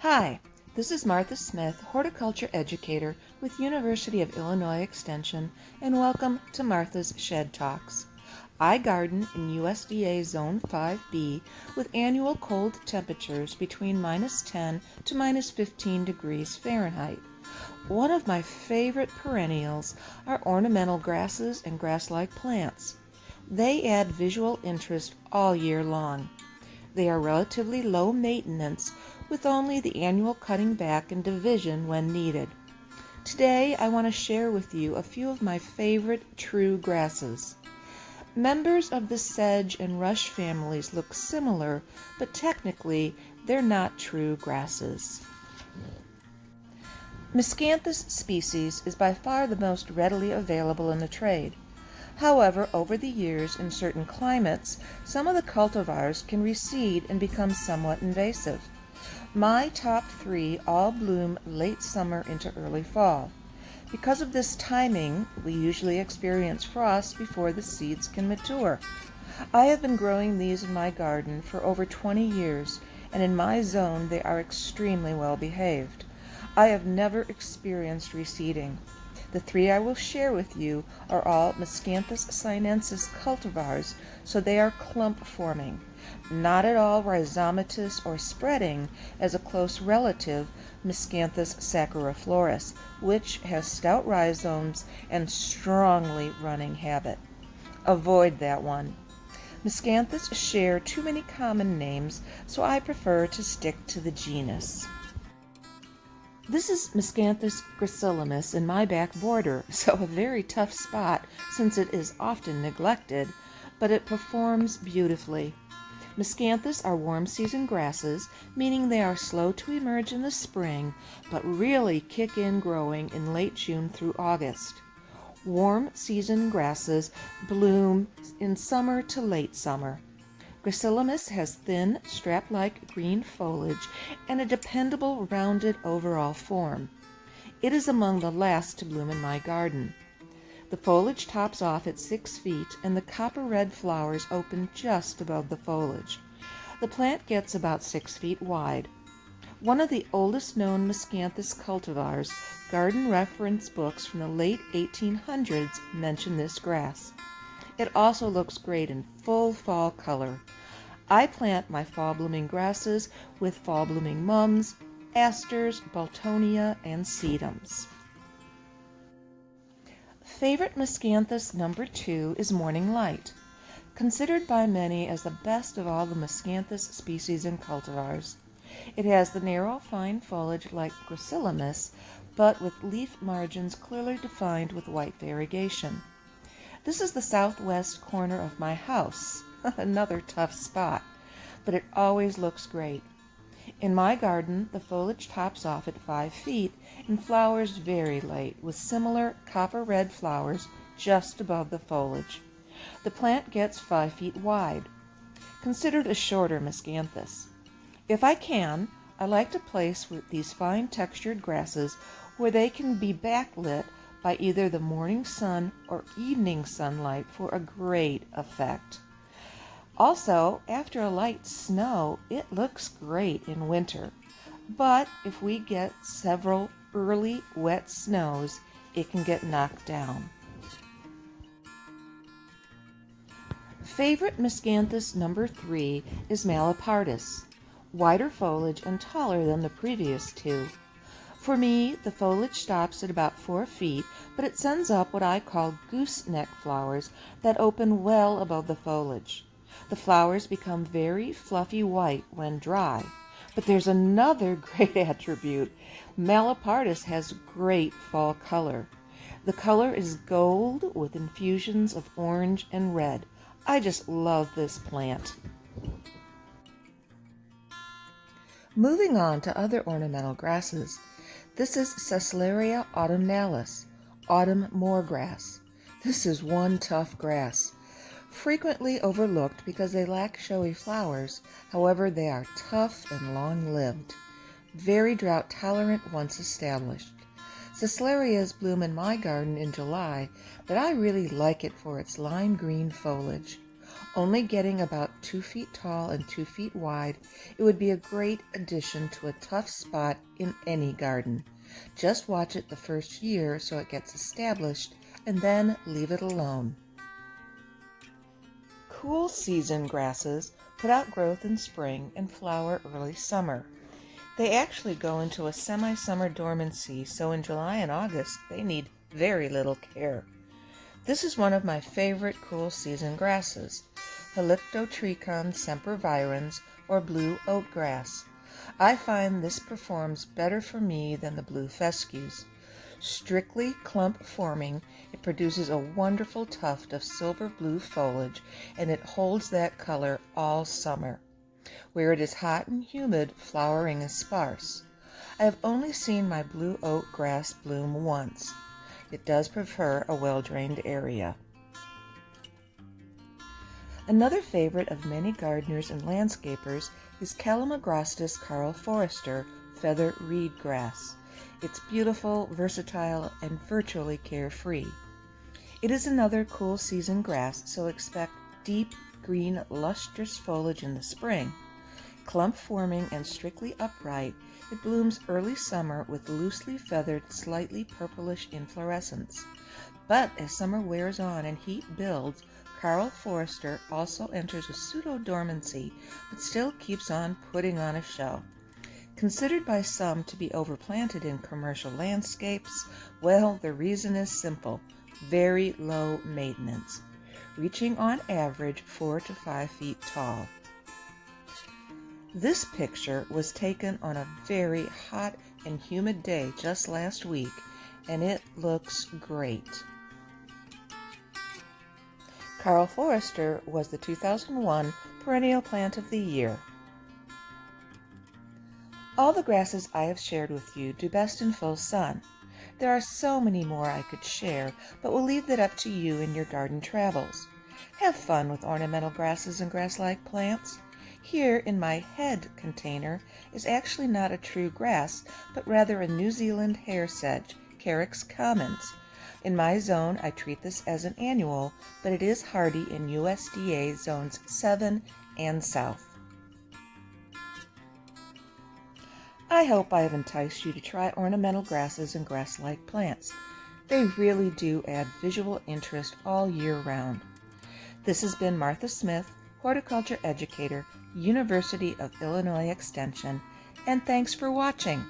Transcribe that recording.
Hi, this is Martha Smith, horticulture educator with University of Illinois Extension, and welcome to Martha's Shed Talks. I garden in USDA Zone 5B with annual cold temperatures between -10 to -15 degrees Fahrenheit. One of my favorite perennials are ornamental grasses and grass-like plants. They add visual interest all year long. They are relatively low maintenance with only the annual cutting back and division when needed. Today I want to share with you a few of my favorite true grasses. Members of the sedge and rush families look similar, but technically they're not true grasses. Miscanthus species is by far the most readily available in the trade. However, over the years in certain climates, some of the cultivars can recede and become somewhat invasive. My top 3 all bloom late summer into early fall. Because of this timing, we usually experience frost before the seeds can mature. I have been growing these in my garden for over 20 years, and in my zone they are extremely well behaved. I have never experienced receding. The 3 I will share with you are all Miscanthus sinensis cultivars, so they are clump forming. Not at all rhizomatous or spreading as a close relative, Miscanthus saccharophloris, which has stout rhizomes and strongly running habit. Avoid that one. Miscanthus share too many common names, so I prefer to stick to the genus. This is Miscanthus gracilis in my back border, so a very tough spot since it is often neglected, but it performs beautifully. Miscanthus are warm season grasses, meaning they are slow to emerge in the spring, but really kick in growing in late June through August. Warm season grasses bloom in summer to late summer. Gracilis has thin, strap-like green foliage and a dependable, rounded overall form. It is among the last to bloom in my garden. The foliage tops off at 6 feet and the copper-red flowers open just above the foliage. The plant gets about 6 feet wide. One of the oldest known Miscanthus cultivars, garden reference books from the late 1800s mention this grass. It also looks great in full fall color. I plant my fall-blooming grasses with fall-blooming mums, asters, Boltonia, and sedums. Favorite Miscanthus number 2 is Morning Light, considered by many as the best of all the Miscanthus species and cultivars. It has the narrow, fine foliage like Gracilis, but with leaf margins clearly defined with white variegation. This is the southwest corner of my house, another tough spot, but it always looks great. In my garden, the foliage tops off at 5 feet and flowers very late, with similar copper-red flowers just above the foliage. The plant gets 5 feet wide, considered a shorter Miscanthus. If I can, I like to place these fine textured grasses where they can be backlit by either the morning sun or evening sunlight for a great effect. Also, after a light snow, it looks great in winter. But if we get several early wet snows, it can get knocked down. Favorite Miscanthus number 3 is Malapardus, wider foliage and taller than the previous 2. For me, the foliage stops at about 4 feet, but it sends up what I call gooseneck flowers that open well above the foliage. The flowers become very fluffy white when dry. But there's another great attribute. Malapardus has great fall color. The color is gold with infusions of orange and red. I just love this plant. Moving on to other ornamental grasses. This is Caeslaria autumnalis, autumn moor grass. This is one tough grass. Frequently overlooked because they lack showy flowers, however they are tough and long-lived. Very drought tolerant once established. Caeslarias bloom in my garden in July, but I really like it for its lime green foliage. Only getting about 2 feet tall and 2 feet wide, it would be a great addition to a tough spot in any garden. Just watch it the first year so it gets established, and then leave it alone. Cool season grasses put out growth in spring and flower early summer. They actually go into a semi-summer dormancy, so in July and August they need very little care. This is one of my favorite cool season grasses, Halictotrichum sempervirens, or blue oat grass. I find this performs better for me than the blue fescues. Strictly clump forming, it produces a wonderful tuft of silver blue foliage, and it holds that color all summer. Where it is hot and humid, flowering is sparse. I have only seen my blue oat grass bloom once. It does prefer a well-drained area. Another favorite of many gardeners and landscapers is Calamagrostis Karl Forster feather reed grass. It's beautiful, versatile, and virtually carefree. It is another cool season grass, so expect deep green, lustrous foliage in the spring. Clump forming and strictly upright, it blooms early summer with loosely feathered, slightly purplish inflorescence. But as summer wears on and heat builds, Karl Forster also enters a pseudo-dormancy, but still keeps on putting on a show. Considered by some to be overplanted in commercial landscapes, well, the reason is simple: very low maintenance, reaching on average 4 to 5 feet tall. This picture was taken on a very hot and humid day just last week, and it looks great. Karl Forster was the 2001 Perennial Plant of the Year. All the grasses I have shared with you do best in full sun. There are so many more I could share, but we'll leave that up to you in your garden travels. Have fun with ornamental grasses and grass-like plants. Here in my head container is actually not a true grass, but rather a New Zealand hair sedge, Carex commons. In my zone, I treat this as an annual, but it is hardy in USDA zones 7 and south. I hope I have enticed you to try ornamental grasses and grass-like plants. They really do add visual interest all year round. This has been Martha Smith, horticulture educator, University of Illinois Extension, and thanks for watching.